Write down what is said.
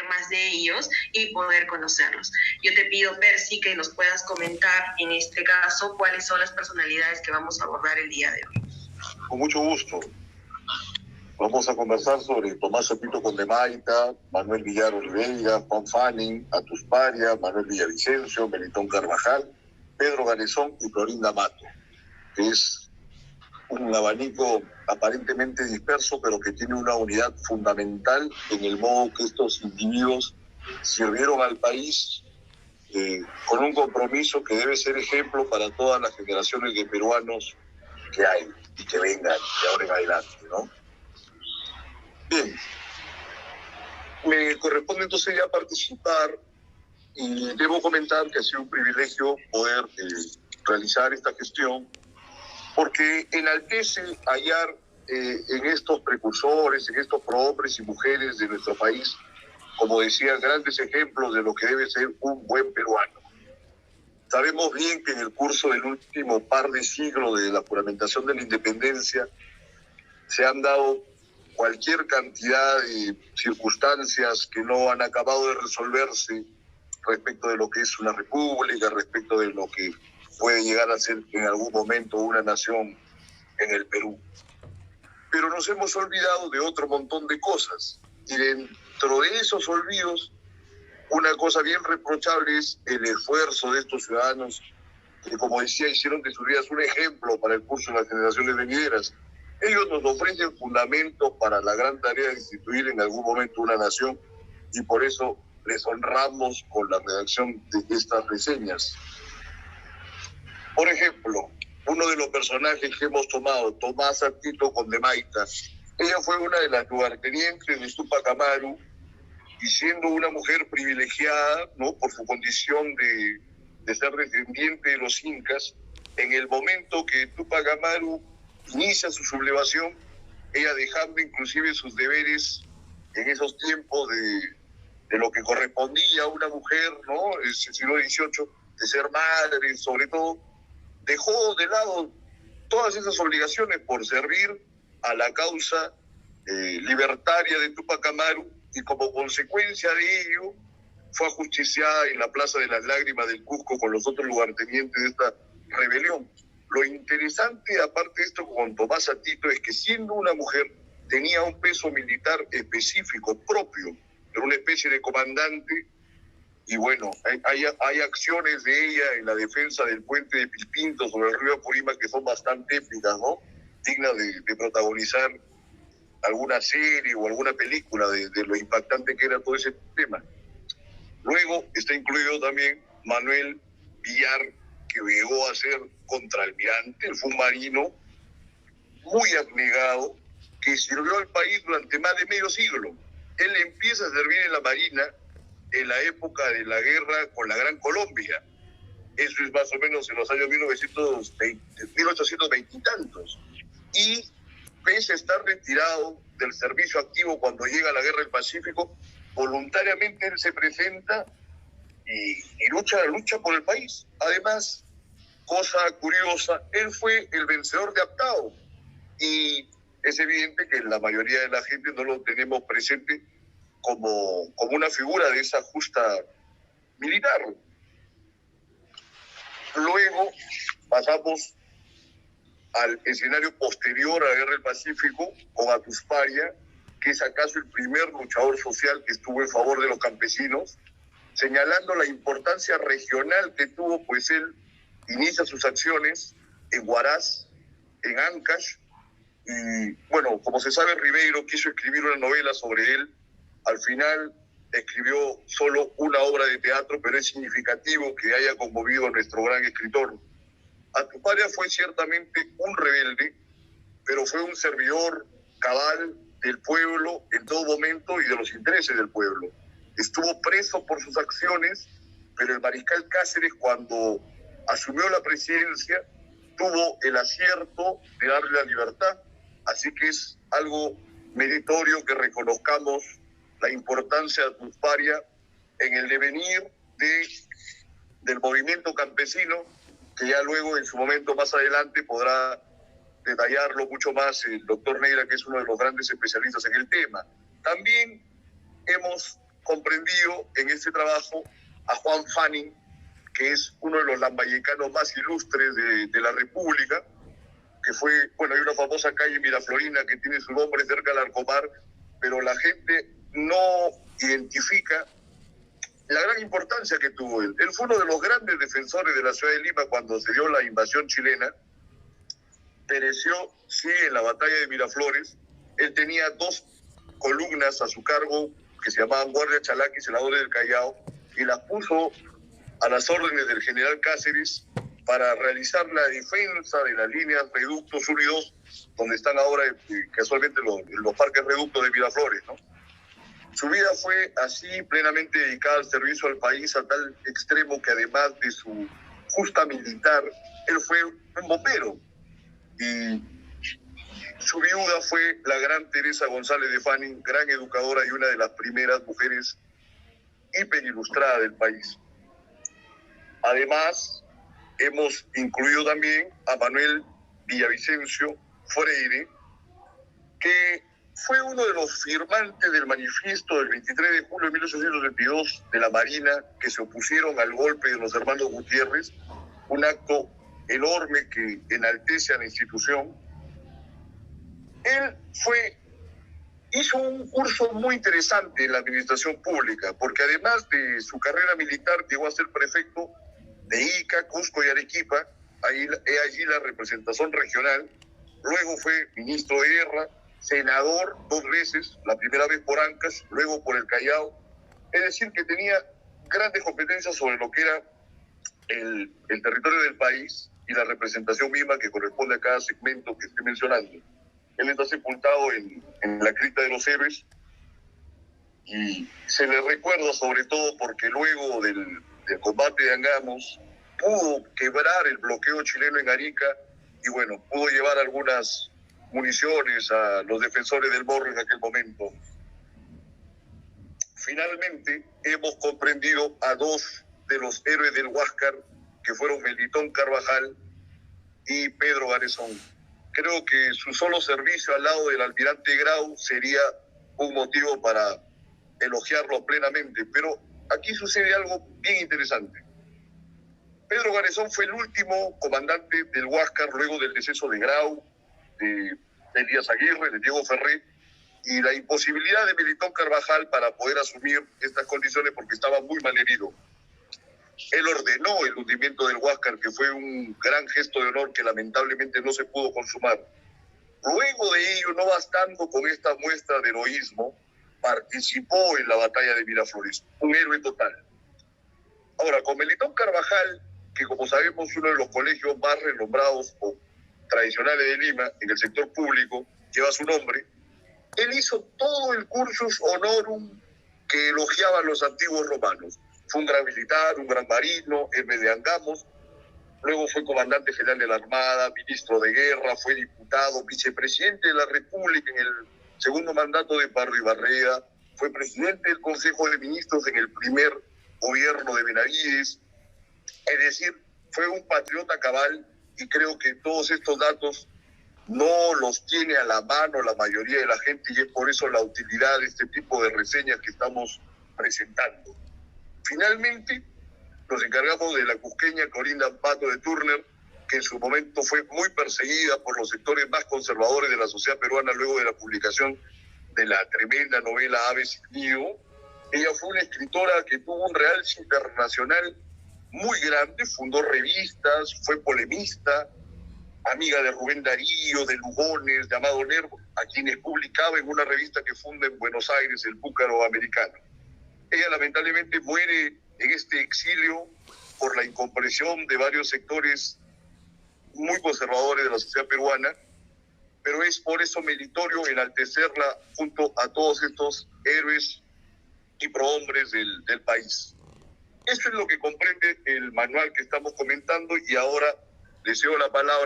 más de ellos y poder conocerlos. Yo te pido, Percy, que nos puedas comentar en este caso cuáles son las personalidades que vamos a abordar el día de hoy. Con mucho gusto. Vamos a conversar sobre Tomás Zapito Condemaita, Manuel Villar Oliveira, Juan Fanning, Atusparia, Manuel Villavicencio, Melitón Carvajal, Pedro Garezón y Florinda Mato, que es un abanico aparentemente disperso, pero que tiene una unidad fundamental en el modo que estos individuos sirvieron al país con un compromiso que debe ser ejemplo para todas las generaciones de peruanos que hay y que vengan de ahora en adelante, ¿no? Bien, me corresponde entonces ya participar y debo comentar que ha sido un privilegio poder realizar esta gestión porque enaltece hallar en estos precursores, en estos prohombres y mujeres de nuestro país, como decía, grandes ejemplos de lo que debe ser un buen peruano. Sabemos bien que en el curso del último par de siglos de la juramentación de la independencia se han dado cualquier cantidad de circunstancias que no han acabado de resolverse respecto de lo que es una república, respecto de lo que puede llegar a ser en algún momento una nación en el Perú. Pero nos hemos olvidado de otro montón de cosas. Y dentro de esos olvidos, una cosa bien reprochable es el esfuerzo de estos ciudadanos que, como decía, hicieron de sus vidas un ejemplo para el curso de las generaciones venideras. Ellos nos ofrecen fundamentos para la gran tarea de instituir en algún momento una nación y por eso les honramos con la redacción de estas reseñas. Por ejemplo, uno de los personajes que hemos tomado, Tomás Zapito Condemaita, ella fue una de las lugartenientes de Tupac Amaru y siendo una mujer privilegiada, ¿no?, por su condición de ser descendiente de los incas, en el momento que Tupac Amaru inicia su sublevación, ella dejando inclusive sus deberes en esos tiempos de lo que correspondía a una mujer, ¿no?, el siglo XVIII, de ser madre, sobre todo, dejó de lado todas esas obligaciones por servir a la causa libertaria de Tupac Amaru y como consecuencia de ello fue ajusticiada en la Plaza de las Lágrimas del Cusco con los otros lugartenientes de esta rebelión. Lo interesante, aparte de esto, con Tomás Zapito, es que siendo una mujer tenía un peso militar específico, propio, era una especie de comandante. Y bueno, hay acciones de ella en la defensa del puente de Pilpinto sobre el río Apurímac que son bastante épicas, ¿no? Dignas de protagonizar alguna serie o alguna película de lo impactante que era todo ese tema. Luego está incluido también Manuel Villar, que llegó a ser contraalmirante, él fue un marino muy abnegado, que sirvió al país durante más de medio siglo. Él empieza a servir en la Marina en la época de la guerra con la Gran Colombia. Eso es más o menos en los años 1820 y tantos. Y pese a estar retirado del servicio activo cuando llega la Guerra del Pacífico, voluntariamente él se presenta y lucha por el país. Además, cosa curiosa, él fue el vencedor de Aptao. Y es evidente que la mayoría de la gente no lo tenemos presente como una figura de esa justa militar. Luego pasamos al escenario posterior a la Guerra del Pacífico con Atusparia, que es acaso el primer luchador social que estuvo en favor de los campesinos, señalando la importancia regional que tuvo, pues él inicia sus acciones en Huaraz, en Ancash, y bueno, como se sabe, Ribeiro quiso escribir una novela sobre él. Al final escribió solo una obra de teatro, pero es significativo que haya conmovido a nuestro gran escritor. Atusparia fue ciertamente un rebelde, pero fue un servidor cabal del pueblo en todo momento y de los intereses del pueblo. Estuvo preso por sus acciones, pero el mariscal Cáceres, cuando asumió la presidencia, tuvo el acierto de darle la libertad. Así que es algo meritorio que reconozcamos la importancia de Atusparia en el devenir del movimiento campesino, que ya luego, en su momento más adelante, podrá detallarlo mucho más el doctor Neira, que es uno de los grandes especialistas en el tema. También hemos comprendido en este trabajo a Juan Fanning, que es uno de los lambayecanos más ilustres de la República, que fue, bueno, hay una famosa calle Miraflorina que tiene su nombre cerca del Arcomar, pero la gente no identifica la gran importancia que tuvo él. Él fue uno de los grandes defensores de la ciudad de Lima cuando se dio la invasión chilena. Pereció, sí, en la batalla de Miraflores. Él tenía 2 columnas a su cargo que se llamaban Guardia Chalaca y Celadores del Callao, y las puso a las órdenes del general Cáceres para realizar la defensa de las líneas Reductos 1 y 2, donde están ahora casualmente los parques reductos de Miraflores, ¿no? Su vida fue así plenamente dedicada al servicio al país, a tal extremo que además de su justa militar, él fue un bombero. Y su viuda fue la gran Teresa González de Fanning, gran educadora y una de las primeras mujeres hiperilustradas del país. Además, hemos incluido también a Manuel Villavicencio Freire, que fue uno de los firmantes del manifiesto del 23 de julio de 1822 de la Marina, que se opusieron al golpe de los hermanos Gutiérrez, un acto enorme que enaltece a la institución. Él hizo un curso muy interesante en la administración pública, porque además de su carrera militar llegó a ser prefecto de Ica, Cusco y Arequipa, allí la representación regional. Luego fue ministro de guerra, senador 2 veces, la primera vez por Ancash, luego por el Callao. Es decir, que tenía grandes competencias sobre lo que era el territorio del país y la representación misma que corresponde a cada segmento que estoy mencionando. Él está sepultado en la cripta de los héroes y se le recuerda sobre todo porque luego del combate de Angamos pudo quebrar el bloqueo chileno en Arica y bueno, pudo llevar algunas municiones a los defensores del Morro en aquel momento. Finalmente hemos comprendido a 2 de los héroes del Huáscar, que fueron Melitón Carvajal y Pedro Garezón. Creo que su solo servicio al lado del almirante Grau sería un motivo para elogiarlo plenamente, pero aquí sucede algo bien interesante. Pedro Garezón fue el último comandante del Huáscar luego del deceso de Grau, de Elías Aguirre, de Diego Ferré, y la imposibilidad de Melitón Carvajal para poder asumir estas condiciones porque estaba muy mal herido. Él ordenó el hundimiento del Huáscar, que fue un gran gesto de honor que lamentablemente no se pudo consumar. Luego de ello, no bastando con esta muestra de heroísmo, participó en la batalla de Miraflores, un héroe total. Ahora, con Melitón Carvajal, que como sabemos es uno de los colegios más renombrados o tradicionales de Lima, en el sector público, lleva su nombre, él hizo todo el cursus honorum que elogiaban los antiguos romanos. Fue un gran militar, un gran marino, héroe de Angamos, luego fue comandante general de la Armada, ministro de guerra, fue diputado, vicepresidente de la República en el segundo mandato de Pardo Barreda, fue presidente del Consejo de Ministros en el primer gobierno de Benavides. Es decir, fue un patriota cabal y creo que todos estos datos no los tiene a la mano la mayoría de la gente y es por eso la utilidad de este tipo de reseñas que estamos presentando. Finalmente, nos encargamos de la cusqueña Corinda Pato de Turner, que en su momento fue muy perseguida por los sectores más conservadores de la sociedad peruana luego de la publicación de la tremenda novela Ave sin Nido. Ella fue una escritora que tuvo un realce internacional muy grande, fundó revistas, fue polemista, amiga de Rubén Darío, de Lugones, de Amado Nervo, a quienes publicaba en una revista que funda en Buenos Aires, el Púcaro Americano. Ella lamentablemente muere en este exilio por la incomprensión de varios sectores muy conservadores de la sociedad peruana, pero es por eso meritorio enaltecerla junto a todos estos héroes y prohombres del país. Eso es lo que comprende el manual que estamos comentando y ahora le cedo la palabra